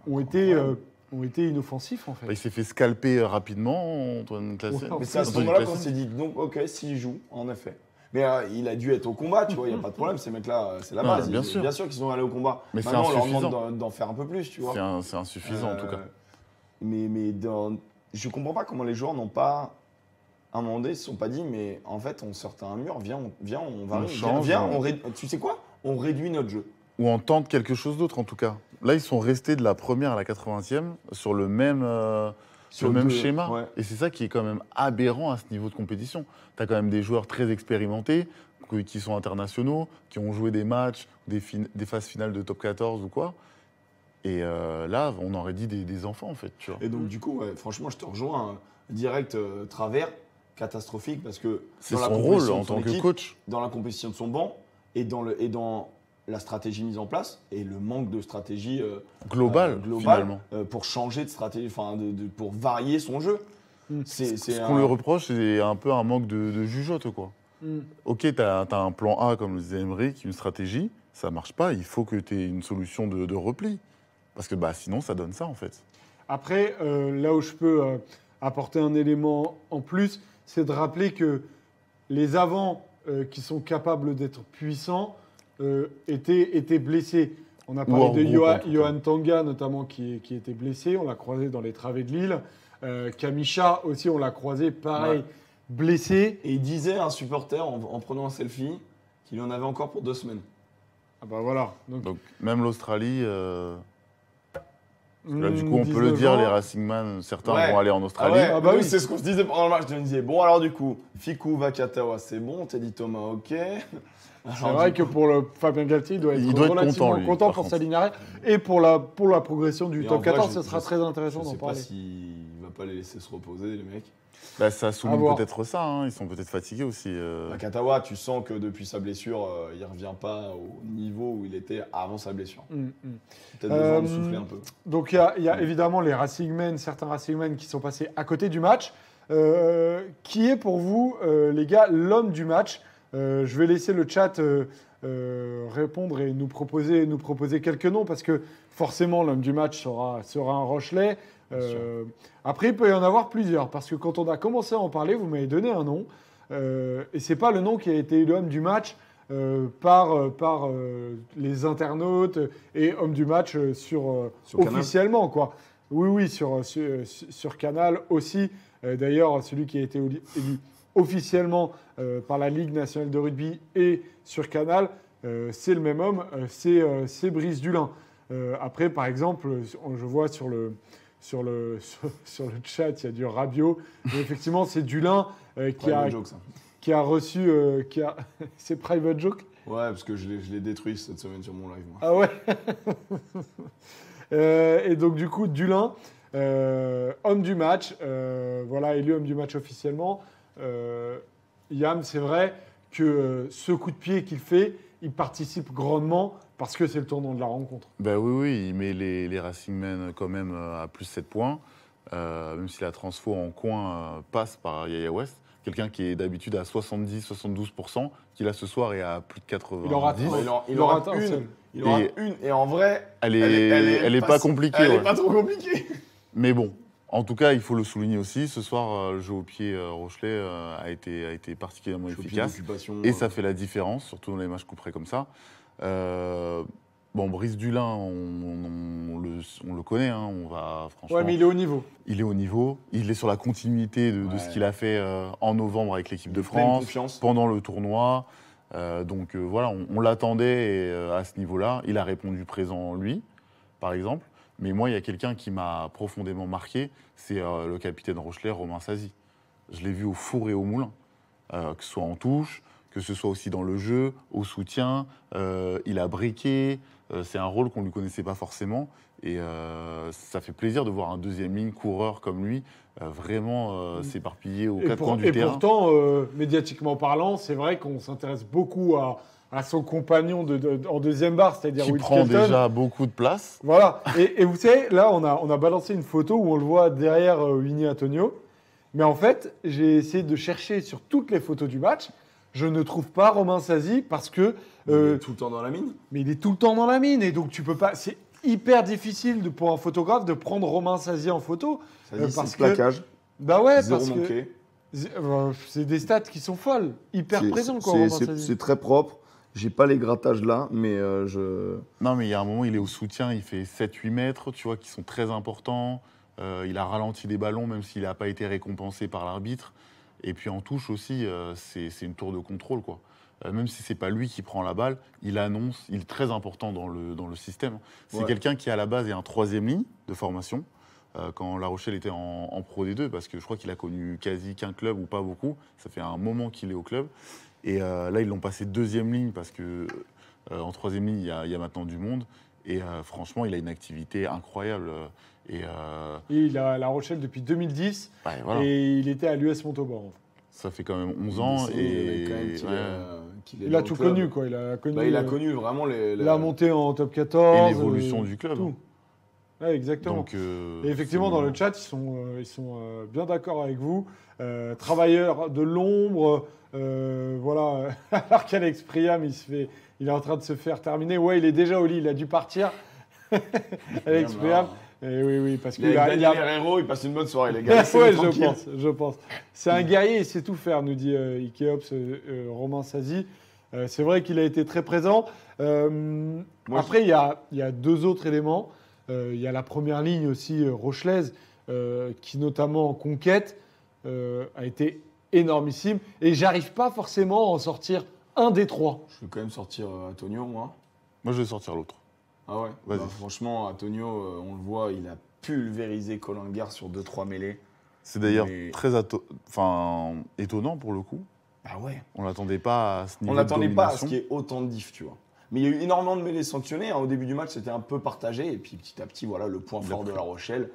ont été inoffensifs en fait. Bah, il s'est fait scalper rapidement, Antoine Klaassen. Ouais, Mais c'est à ce Antoine moment-là qu'on Klaassen. s'est dit, donc, ok, s'il joue, en effet. Mais il a dû être au combat, tu vois, il n'y a pas de problème, ces mecs-là, c'est la Non, base. bien sûr. Bien sûr qu'ils sont allés au combat. Mais c'est maintenant, on leur insuffisant. demande d'en faire un peu plus, tu vois. C'est insuffisant en tout cas. Je comprends pas comment les joueurs n'ont pas, à un moment donné, ils se sont pas dit, mais en fait, on sort un mur, viens, on varie, change, tu sais quoi? On réduit notre jeu. Ou on tente quelque chose d'autre en tout cas. Là, ils sont restés de la première à la 80e sur le même, Sur le même deux, schéma. ouais. Et c'est ça qui est quand même aberrant à ce niveau de compétition. Tu as quand même des joueurs très expérimentés, qui sont internationaux, qui ont joué des matchs, des phases finales de top 14 ou quoi. Et là, on aurait dit des enfants en fait. Tu vois. Et donc, du coup, ouais, franchement, je te rejoins. Direct travers, catastrophique, parce que C'est dans la son rôle composition en de son tant que équipe, coach. dans la composition de son banc et dans la stratégie mise en place et le manque de stratégie Global, finalement. pour changer de stratégie, pour varier son jeu. Ce qu'on lui reproche, c'est un peu un manque de jugeote, quoi. Ok, tu as un plan A, comme le disait Emeric, une stratégie, ça marche pas, il faut que tu aies une solution de repli. Parce que sinon, ça donne ça, en fait. Après, là où je peux apporter un élément en plus, c'est de rappeler que les avants qui sont capables d'être puissants étaient blessés. On a parlé hors de groupe, en tout Johan Tanga, notamment, qui était blessé. On l'a croisé dans les travées de Lille. Kamisha aussi, on l'a croisé, pareil, Ouais. blessé. Et il disait à un supporter, en prenant un selfie, qu'il en avait encore pour 2 semaines. Ah bah voilà. Donc, même l'Australie, parce que là, du coup, on peut le 19 dire, ans. les Racingman, certains Ouais. vont aller en Ah Australie. ouais, Ah bah nous, oui. c'est ce qu'on se disait pendant le match. Je me disais, bon, alors du coup, Fikou, Vakatawa, c'est bon, Teddy Thomas, ok. C'est vrai que pour le Fabien Galtier, il doit être doit être relativement content, lui, content par pour contre. sa ligne arrière. Et pour la progression du Et en top vrai, 14, je- ce sera je- très intéressant Je d'en sais pas parler. s'il va pas les laisser se reposer, les mecs. Ça À souligne voir. peut-être ça, hein, ils sont peut-être fatigués aussi. Vakatawa, tu sens que depuis sa blessure, il revient pas au niveau où il était avant sa blessure. Peut-être besoin de souffler un peu. Donc il y a évidemment les Racingmen, certains Racingmen qui sont passés à côté du match. Qui est pour vous, les gars, l'homme du match? Je vais laisser le chat répondre et nous proposer quelques noms parce que forcément l'homme du match sera un Rochelet. Après, il peut y en avoir plusieurs parce que quand on a commencé à en parler, vous m'avez donné un nom et c'est pas le nom qui a été l'homme du match par les internautes et homme du match Sur Canal. officiellement quoi. Oui, sur Canal aussi. D'ailleurs, celui qui a été élu officiellement par la Ligue nationale de rugby et sur Canal, c'est le même homme, c'est Brice Dulin. Après, par exemple, je vois sur le chat, il y a du Rabiot. Mais effectivement, c'est Dulin Private joke, ça. qui a reçu... c'est Private Joke. Ouais, parce que je l'ai détruit cette semaine sur mon live. Moi. Ah ouais. Et donc du coup, Dulin, homme du match, voilà, élu homme du match officiellement. Yam, c'est vrai que ce coup de pied qu'il fait, il participe grandement parce que c'est le tournant de la rencontre. Oui, il met les Racingmen quand même à plus 7 points, même si la transfo en coin passe par Yaya West. Quelqu'un qui est d'habitude à 70-72%, qui là ce soir est à plus de 90%. Il aura atteint un seul. Il aura une, et en vrai, Elle est pas compliquée. Elle ouais. est pas trop compliquée. Mais bon, en tout cas, il faut le souligner aussi. Ce soir, le jeu au pied Rochelet a été particulièrement efficace. Et ça fait la différence, surtout dans les matchs couperés comme ça. Bon, Brice Dulin, on le connaît. Hein, on va, franchement, Ouais, mais il est au niveau. Il est au niveau. Il est sur la continuité de ce qu'il a fait en novembre avec l'équipe de France, pendant le tournoi. Donc voilà, on l'attendait à ce niveau-là. Il a répondu présent, lui, par exemple. Mais moi, il y a quelqu'un qui m'a profondément marqué, c'est le capitaine Rochelet, Romain Sazi. Je l'ai vu au four et au moulin, que ce soit en touche, que ce soit aussi dans le jeu, au soutien. Il a briqué. C'est un rôle qu'on ne lui connaissait pas forcément. Et ça fait plaisir de voir un deuxième ligne coureur comme lui vraiment s'éparpiller aux quatre coins du terrain. Et pourtant, médiatiquement parlant, c'est vrai qu'on s'intéresse beaucoup à son compagnon en deuxième barre, c'est-à-dire qui Will prend Skelton. déjà beaucoup de place. Voilà. Et vous savez, là, on a balancé une photo où on le voit derrière Winnie Antonio. Mais en fait, j'ai essayé de chercher sur toutes les photos du match. Je ne trouve pas Romain Sazi parce que... il est tout le temps dans la mine. Mais il est tout le temps dans la mine. Et donc, tu peux pas... C'est hyper difficile pour un photographe de prendre Romain Sazi en photo. Parce que plaquage. Bah ouais, Zéro parce manqué. que... C'est des stats qui sont folles. Hyper présents, quoi, Romain Sazi. C'est très propre. J'ai pas les grattages là, mais je... Non, mais il y a un moment, il est au soutien, il fait 7-8 mètres, tu vois, qui sont très importants. Il a ralenti des ballons, même s'il n'a pas été récompensé par l'arbitre. Et puis en touche aussi, c'est une tour de contrôle, quoi. Même si c'est pas lui qui prend la balle, il annonce, il est très important dans le système. C'est quelqu'un qui, à la base, est un troisième ligne de formation. Quand La Rochelle était en Pro D2, parce que je crois qu'il a connu quasi qu'un club ou pas beaucoup. Ça fait un moment qu'il est au club. Et là, ils l'ont passé deuxième ligne parce que en troisième ligne, il y a maintenant du monde. Et franchement, il a une activité incroyable. Et il a La Rochelle depuis 2010 et il était à l'US Montauban. Ça fait quand même 11 ans. Et il a tout connu, quoi. Il a connu vraiment la montée en top 14. Et l'évolution du club. Tout. Ouais, exactement. Donc, et effectivement, dans le chat, ils sont bien d'accord avec vous. Travailleur de l'ombre, voilà. Alors qu'Alex Priam, il est en train de se faire terminer. Ouais, il est déjà au lit, il a dû partir. Alex Priam. Oui, parce qu'il a les héros, il passe une bonne soirée, les gars. Ouais, je pense. C'est un guerrier, il sait tout faire, nous dit Ikeops, Romain Sazi. C'est vrai qu'il a été très présent. Après, il y a deux autres éléments. Il y a la première ligne aussi rochelaise, qui notamment en conquête a été énormissime. Et j'arrive pas forcément à en sortir un des trois. Je vais quand même sortir Antonio, moi. Moi, je vais sortir l'autre. Ah ouais, franchement, Antonio, on le voit, il a pulvérisé Colingar sur 2-3 mêlées. C'est d'ailleurs très étonnant pour le coup. Ah ouais. On l'attendait pas à ce niveau. On l'attendait pas à ce qu'il y ait autant de diff, tu vois. Mais il y a eu énormément de mêlées sanctionnées. Hein. Au début du match, c'était un peu partagé. Et puis petit à petit, voilà, le point fort de La Rochelle,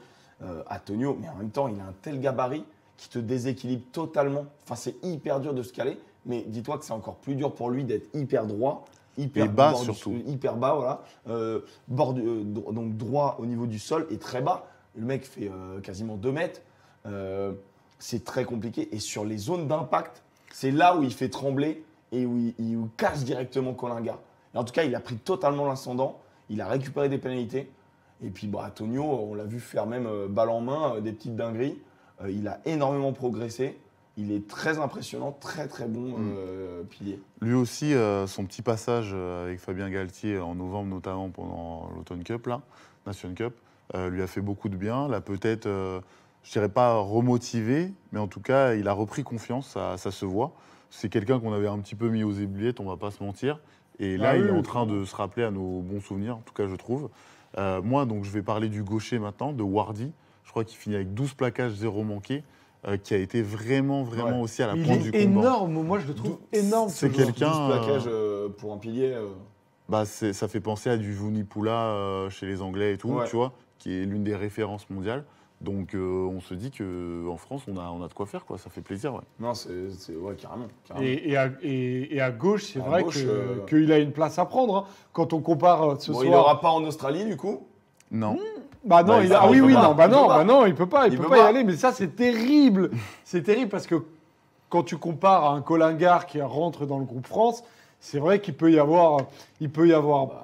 Antonio. Mais en même temps, il a un tel gabarit qui te déséquilibre totalement. Enfin, c'est hyper dur de se caler. Mais dis-toi que c'est encore plus dur pour lui d'être hyper droit. Hyper bas surtout. Hyper bas, voilà. Donc droit au niveau du sol et très bas. Le mec fait quasiment 2 mètres. C'est très compliqué. Et sur les zones d'impact, c'est là où il fait trembler et où il casse directement Colingar. Et en tout cas, il a pris totalement l'ascendant. Il a récupéré des pénalités. Et puis, Antonio, on l'a vu faire même balle en main, des petites dingueries. Il a énormément progressé. Il est très impressionnant, très très bon pilier. Lui aussi, son petit passage avec Fabien Galtier en novembre, notamment pendant l'Automne Cup, là, Nation Cup, lui a fait beaucoup de bien. Là, peut-être, je dirais pas remotivé, mais en tout cas, il a repris confiance, ça se voit. C'est quelqu'un qu'on avait un petit peu mis aux éboulettes, on va pas se mentir. Et là, il est en train de se rappeler à nos bons souvenirs, en tout cas, je trouve. Moi, donc, je vais parler du gaucher maintenant, de Wardy. Je crois qu'il finit avec 12 plaquages, 0 manqué. Qui a été vraiment aussi à la pointe du combat. Il est énorme, moi je le trouve énorme. C'est quelqu'un... 12 plaquages pour un pilier. Ça fait penser à du Vunipola chez les Anglais et tout, tu vois, qui est l'une des références mondiales. Donc on se dit qu'en France, on a de quoi faire, quoi. Ça fait plaisir, ouais. Non, c'est carrément. Et à gauche, c'est vrai qu'il a une place à prendre. Hein. Quand on compare ce soir... Il n'aura pas en Australie, du coup. Non. Non, il peut pas y aller, mais ça c'est terrible. C'est terrible parce que quand tu compares à un Kolingar qui rentre dans le groupe France, c'est vrai qu'il peut y avoir,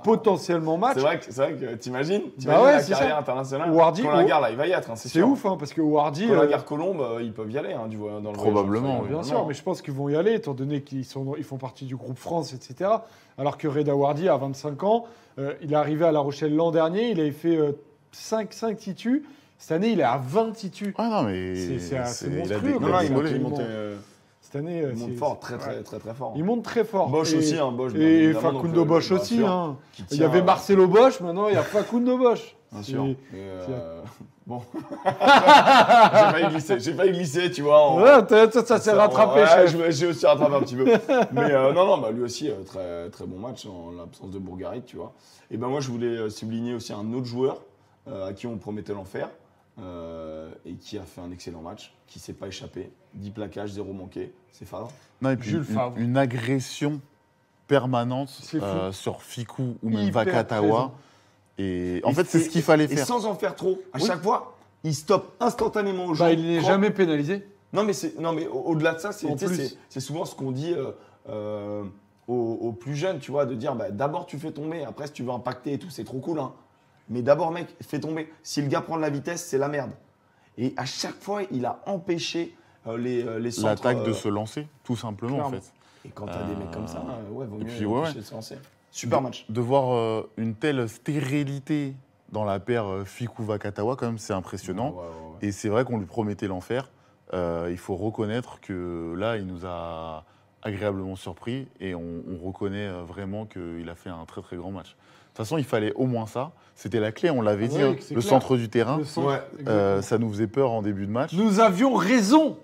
potentiellement match. C'est vrai que t'imagines ouais, la c'est carrière ça. internationale. Wardy, Kolingar, là, il va y être, c'est c'est sûr. ouf, hein, parce que Wardy. Kolingar, Colombe, ils peuvent y aller dans le Probablement, voyage. Bien sûr, mais je pense qu'ils vont y aller, étant donné qu'ils font partie du groupe France, etc. Alors que Reda Wardy a 25 ans, il est arrivé à La Rochelle l'an dernier, il avait fait 5 titus. Cette année, il est à 20 titus. Ah non, mais C'est il a monstrueux. des- Non, il a il des- monte Cette année, il monte fort, très fort. Il monte très fort. Bosch aussi, hein, Bosch. bien Et évidemment, Facundo donc, Bosch bien aussi. sûr, Hein. qui Il y tient, avait Marcelo Bosch, maintenant il y a Facundo Bosch. Bien C'est- sûr. c'est- Bon. J'ai failli glisser, tu vois. Ouais, ça s'est rattrapé. Ouais, chef. j'ai aussi rattrapé un petit peu. Mais non, lui aussi, très bon match en l'absence de Bourgarit, tu vois. Et ben moi, je voulais souligner aussi un autre joueur à qui on promettait l'enfer et qui a fait un excellent match, qui s'est pas échappé. 10 plaquages, 0 manqué. C'est Favre. Non, et puis Jules Favre. une agression permanente C'est fou. sur Ficou ou même Hyper Vakatawa. présent. Et en fait, c'est ce qu'il fallait Et faire. sans en faire trop. À Oui. chaque fois, il stoppe instantanément au jeu. Bah, il n'est jamais pénalisé. Non, mais au-delà de ça, En plus. c'est souvent ce qu'on dit aux plus jeunes, tu vois, de dire bah, d'abord tu fais tomber, après si tu veux impacter et tout, c'est trop cool. Hein. Mais d'abord, mec, fais tomber. Si le gars prend de la vitesse, c'est la merde. Et à chaque fois, il a empêché les centres. L'attaque de se lancer, tout simplement, en clairement. fait. Et quand t'as des mecs comme ça, ouais, vaut mieux puis, ouais, empêcher de se lancer. Super match. De voir une telle stérilité dans la paire Ficou-Vakatawa, quand même, c'est impressionnant. Ouais. Et c'est vrai qu'on lui promettait l'enfer. Il faut reconnaître que là, il nous a agréablement surpris et on reconnaît vraiment qu'il a fait un très très grand match. De toute façon, il fallait au moins ça. C'était la clé, on l'avait dit, Oui, hein, c'est le clair. centre du terrain. Le centre, Ouais. exactement. Ça nous faisait peur en début de match. Nous avions raison.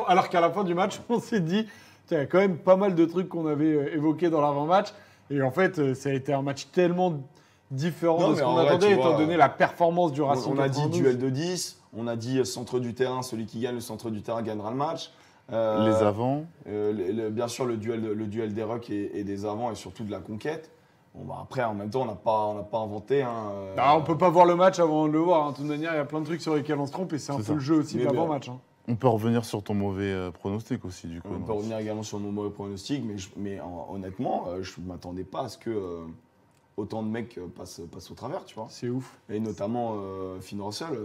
Alors qu'à la fin du match, on s'est dit, il y a quand même pas mal de trucs qu'on avait évoqués dans l'avant-match. Et en fait, ça a été un match tellement différent Non, de ce mais qu'on en vrai, attendait, tu étant vois, donné la performance du Racing. On a dit 92. duel de 10, on a dit centre du terrain, celui qui gagne le centre du terrain gagnera le match. Les avants. Bien sûr, le duel des rucks et des avants et surtout de la conquête. Bon, bah après, en même temps, on n'a pas inventé. Hein, Ah, on peut pas voir le match avant de le voir. hein. De toute manière, il y a plein de trucs sur lesquels on se trompe et c'est un C'est peu ça. le jeu aussi de Mais l'avant-match. hein. On peut revenir sur ton mauvais pronostic aussi, du coup. On peut revenir également sur mon mauvais pronostic, mais honnêtement, je ne m'attendais pas à ce que autant de mecs passent au travers, tu vois. C'est ouf. Et notamment Finn Russell.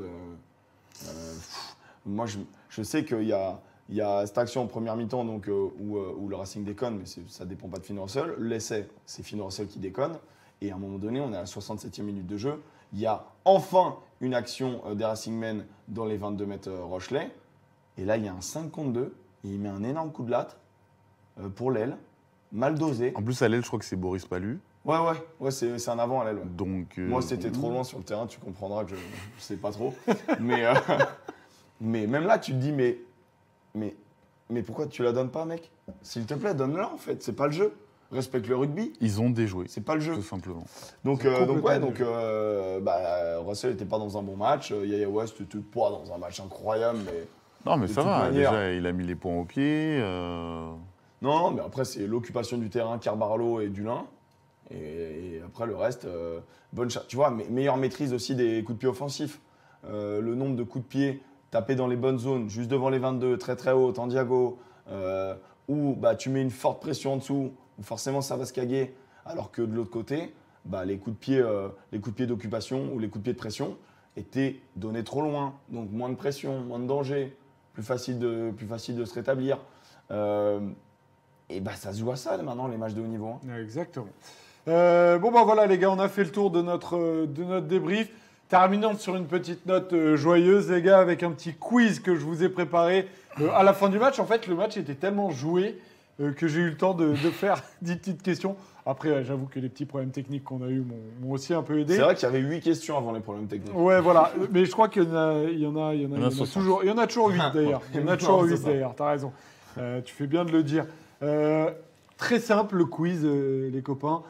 Moi, je sais qu'il y a cette action en première mi-temps donc, où le Racing déconne, mais ça ne dépend pas de Finn Russell. L'essai, c'est Finn Russell qui déconne. Et à un moment donné, on est à la 67e minute de jeu. Il y a enfin une action des Racing Men dans les 22 mètres Rochelet. Et là, il y a un 5 contre 2. Et il met un énorme coup de latte pour l'aile, mal dosé. En plus, à l'aile, je crois que c'est Boris Palu. Ouais, c'est un avant à l'aile. Ouais. Donc, Moi, c'était trop loin sur le terrain, tu comprendras que je ne sais pas trop. mais même là, tu te dis, mais pourquoi tu la donnes pas, mec? S'il te plaît, donne-la, en fait. C'est pas le jeu. Respecte le rugby, Ils ont déjoué, c'est pas le jeu. tout simplement. Donc complètement Russell n'était pas dans un bon match. Yaya West était pas dans un match incroyable, mais Non, mais De ça toute va. manière. Déjà, il a mis les points au pied. non, mais après c'est l'occupation du terrain, Carbarlo et Dulin. Et après le reste, tu vois, meilleure maîtrise aussi des coups de pied offensifs. Le nombre de coups de pied tapés dans les bonnes zones, juste devant les 22, très très haut, en diago, où bah, tu mets une forte pression en dessous, où forcément ça va se caguer, alors que de l'autre côté, bah, les coups de pied d'occupation ou les coups de pied de pression étaient donnés trop loin, donc moins de pression, moins de danger, plus facile de se rétablir. Et bah, ça se joue à ça maintenant, les matchs de haut niveau. Hein. Exactement. Bon, bah voilà, les gars, on a fait le tour de notre débrief. Terminons sur une petite note joyeuse, les gars, avec un petit quiz que je vous ai préparé à la fin du match. En fait, le match était tellement joué que j'ai eu le temps de faire 10 petites questions. Après, j'avoue que les petits problèmes techniques qu'on a eus m'ont aussi un peu aidé. C'est vrai qu'il y avait 8 questions avant les problèmes techniques. Ouais, voilà. Mais je crois qu'il y en a 60. toujours. Il y en a toujours 8 d'ailleurs. Il y en a toujours Non, c'est 8 ça. d'ailleurs. T'as raison. Tu fais bien de le dire. Très simple le quiz, les copains.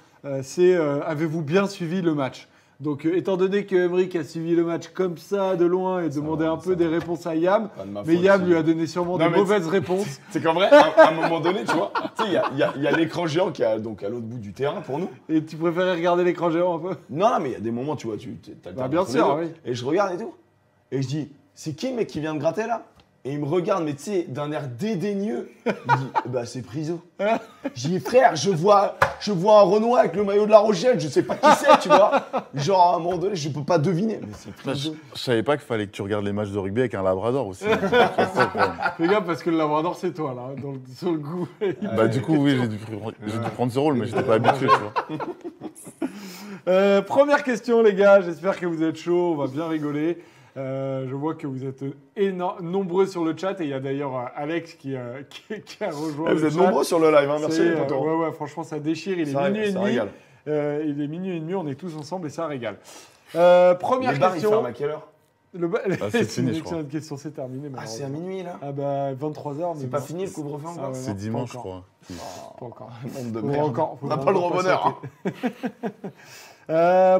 C'est avez-vous bien suivi le match? Donc, étant donné que Emeric a suivi le match comme ça, de loin, et demandé un peu des réponses à Yam, Pas de ma mais faute, Yam si. lui a donné sûrement Non, des mais mauvaises réponses. C'est qu'en vrai, à un moment donné, tu vois, tu sais, il y a l'écran géant qui est donc à l'autre bout du terrain pour nous. Et tu préférais regarder l'écran géant un peu? Non, mais il y a des moments, tu vois, t'as le Bah, temps bien entre les sûr, deux. oui. Et je regarde et tout. Et je dis, c'est qui le mec qui vient de gratter là? Et il me regarde, mais tu sais, d'un air dédaigneux. Il dit, bah c'est Priso. J'ai dit, frère, je vois un Renoir avec le maillot de La Rochelle, je sais pas qui c'est, tu vois. Genre, à un moment donné, je peux pas deviner. Mais c'est Priso. Je savais pas qu'il fallait que tu regardes les matchs de rugby avec un labrador aussi. C'est ça, le problème. Fais gaffe parce que le Labrador, c'est toi, là, sur le coup. Bah du coup, oui, j'ai dû prendre ce rôle, mais j'étais pas habitué, tu vois. Première question, les gars. J'espère que vous êtes chauds. On va bien rigoler. Je vois que vous êtes nombreux sur le chat. Et il y a d'ailleurs Alex qui a rejoint Vous le êtes chat. nombreux sur le live, hein, merci C'est, les potos. ouais, franchement, ça déchire. Il est Ça minuit et ça demi. régale. Il est minuit et demi. On est tous ensemble et ça régale. Première Les bars, ils question. ferment à quelle heure? C'est c'est une fini, je crois. excellente question. C'est terminé. Ah, c'est à minuit, là? Ah bah 23h. C'est pas fini le couvre-feu encore? ouais. C'est non, dimanche, pas je crois. Pas encore. Monde de Faut merde. encore- faut On n'a pas le encore droit au bonheur.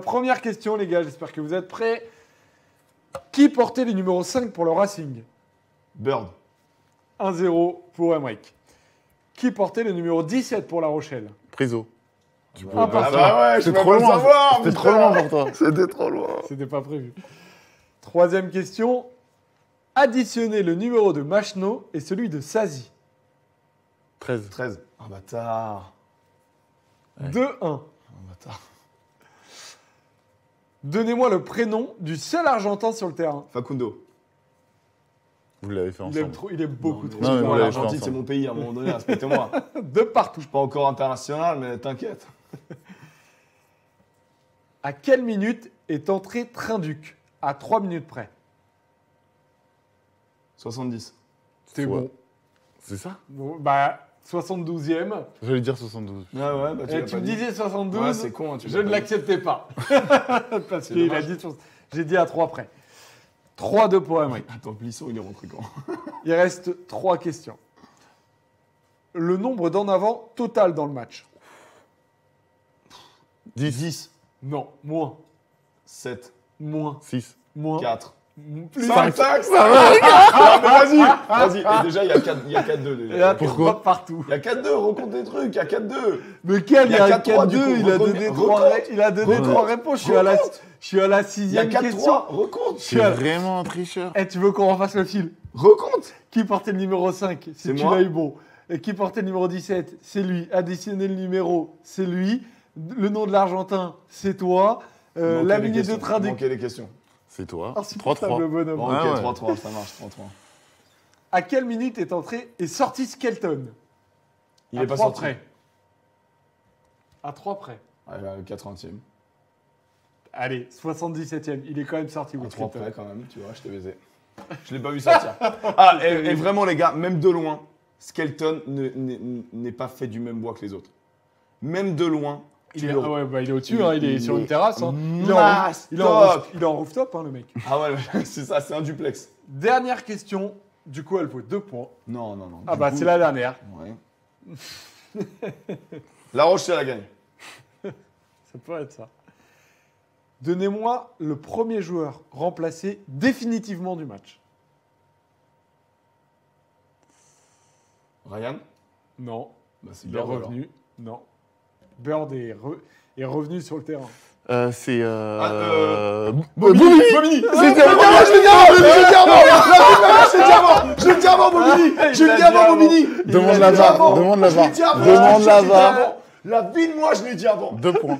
Première question, les gars. J'espère que vous êtes prêts. Qui portait le numéro 5 pour le Racing? Bird. 1-0 pour Emmerich. Qui portait le numéro 17 pour La Rochelle? Priso. Tu pouvais Ah, pas bah, savoir. bah ouais, je C'était peux trop pas le loin. savoir, C'était putain. trop loin pour toi. C'était trop loin. C'était pas prévu. Troisième question. Additionnez le numéro de Machno et celui de Sazi. 13. 13. Ah, bâtard. 2-1. Ah, bâtard. Donnez-moi le prénom du seul Argentin sur le terrain. Facundo. Vous l'avez fait Il aime, ensemble. il aime beaucoup trop. Non, mais ce vous joueur. l'avez fait L'Argentine, c'est ensemble. mon pays à un moment donné, respectez-moi. Je De partout. suis pas encore international, mais t'inquiète. À quelle minute est entré Trinduc? À 3 minutes près. 70. C'est Ouais. bon. C'est ça? Bon, bah, 72e. J'allais dire 72. Ouais, ouais, bah tu Et l'as tu pas me dit. disais 72. Ouais, c'est con, hein, tu Je l'as ne pas dit. l'acceptais pas. Parce C'est qu'il a dommage. dit. J'ai dit à 3 près. 3-2 pour Emmerich. Attends, Plisson, il est rentré quand? Il reste 3 questions. Le nombre d'en avant total dans le match? 10. Non, moins. 7. Moins. 6. Moins. 4. Plus. 5. Vas-y. Et déjà, il y a 4-2 Et déjà. là, Pourquoi pas partout. Il y a 4-2, recompte des trucs, il y a 4-2. Mais quel? Il y a 4-3 du 4-2. coup. Il a donné 3 Recompte. Recompte. réponses. Je Recompte. suis à la Il y a 6e 4-3, question. recompte. C'est vraiment un tricheur. Eh, tu veux qu'on refasse le fil? Recompte. Qui portait le numéro 5? Si C'est tu moi. l'as eu bon. Et qui portait le numéro 17? C'est lui. Additionner le numéro, c'est lui. Le nom de l'Argentin, c'est toi. La minute de train Manquait les questions. C'est toi. Insupportable, 3-3. bonhomme. Bon, Ah ok, ouais. 3-3, ça marche, 3-3. À quelle minute est entré et sorti Skelton? Il À est pas 3 sorti. près. À 3 près. Ouais, là, le 80e. Allez, 77e. Il est quand même sorti. À Will 3 Skelton. près quand même, tu vois, je t'ai baisé. Je l'ai pas vu sortir. Ah, et vraiment les gars, même de loin, Skelton n'est pas fait du même bois que les autres. Même de loin, Il est, ah ouais, bah, il est au-dessus, hein, il est sur une est terrasse. Hein. mastoc. Il est en rooftop, hein, le mec. Ah ouais, c'est ça, c'est un duplex. Dernière question. Du coup, elle vaut 2 points. Non, non, non. Ah Du bah, coup- c'est la dernière. Ouais. La Rochelle a gagné. Ça peut être ça. Donnez-moi le premier joueur remplacé définitivement du match. Ryan. Non. Bah, c'est Il est Bird, alors. revenu. Non. Bird est revenu sur le terrain. C'est. Bobigny. Bobigny. Je l'ai dit avant, Bobigny. Je l'ai dit avant, Bobigny. Demande la VAR. Demande la VAR. Demande la VAR. La vie de moi, je l'ai dit avant. 2 points.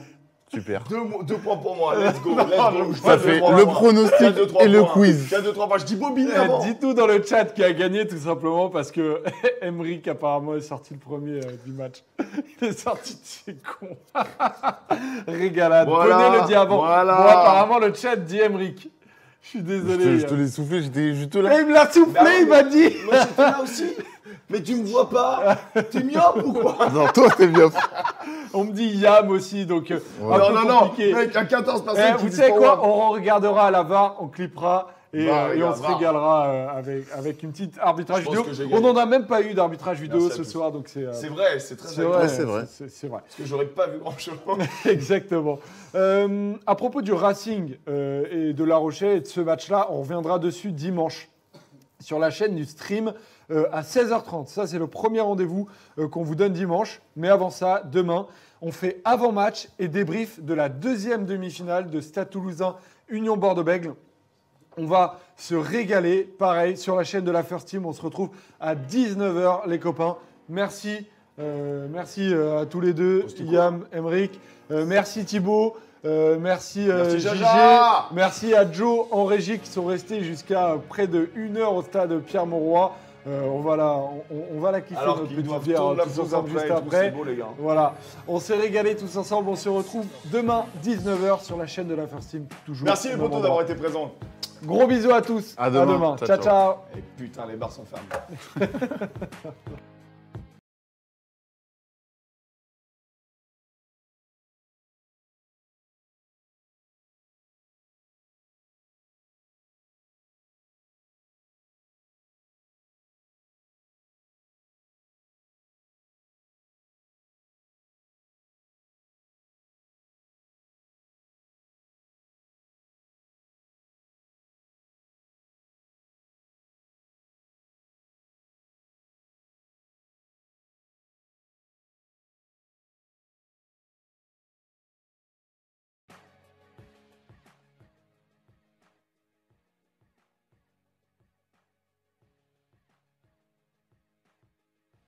Super. 2 points pour moi. Let's go. Let's go. Ça fait le pronostic et le quiz. 4-2-3 points. Je dis Bobigny avant. Dites-nous dans le chat qui a gagné tout simplement parce que Emmerich apparemment est sorti le premier du match. Il est sorti de ses cons. Régalade. Voilà, Bonnet le dit avant. voilà. Bon, apparemment le chat dit Emmerich. Je suis désolé. Je te l'ai soufflé, j'étais juste Et là. il me l'a soufflé, Bah oui, il m'a dit. Moi, j'étais là aussi. Mais tu me vois pas. T'es myope ou quoi? Non, toi, t'es bien. On me dit Yam aussi, donc un Non, peu non, non. compliqué. Mec, il y a 14 Eh, personnes qui vous disent savez pour quoi? moi. On regardera à la VAR, on clippera et, Va, et on regarde, se VAR. régalera avec une petite arbitrage Je pense vidéo. que j'ai On gagné. n'en a même pas eu d'arbitrage vidéo Merci à ce tous. soir, donc c'est C'est vrai, c'est très c'est agréable. vrai. c'est vrai. C'est vrai. Parce que j'aurais pas vu grand chose. Exactement. À propos du Racing et de La Rochelle et de ce match-là, on reviendra dessus dimanche sur la chaîne du stream à 16h30. Ça, c'est le premier rendez-vous qu'on vous donne dimanche. Mais avant ça, demain, on fait avant-match et débrief de la deuxième demi-finale de Stade Toulousain Union Bordeaux-Bègles. On va se régaler, pareil, sur la chaîne de la First Team. On se retrouve à 19h, les copains. Merci à tous les deux, Yam, Emric. Merci Thibaut. Merci Merci JG. Jaja. Merci à Joe en régie qui sont restés jusqu'à près de 1 heure au stade Pierre-Mauroy. On va la kiffer, Alors notre qu'ils petite doivent bière tourner la tous sauce ensemble juste après, et tout, après. c'est beau, les gars. Voilà, on s'est régalés tous ensemble. On se retrouve demain 19h sur la chaîne de la First Team. Toujours. Merci les au même potos endroit. d'avoir été présents. Gros bisous à tous. À demain. Ciao, Ciao, ciao. Et putain, les bars sont fermés.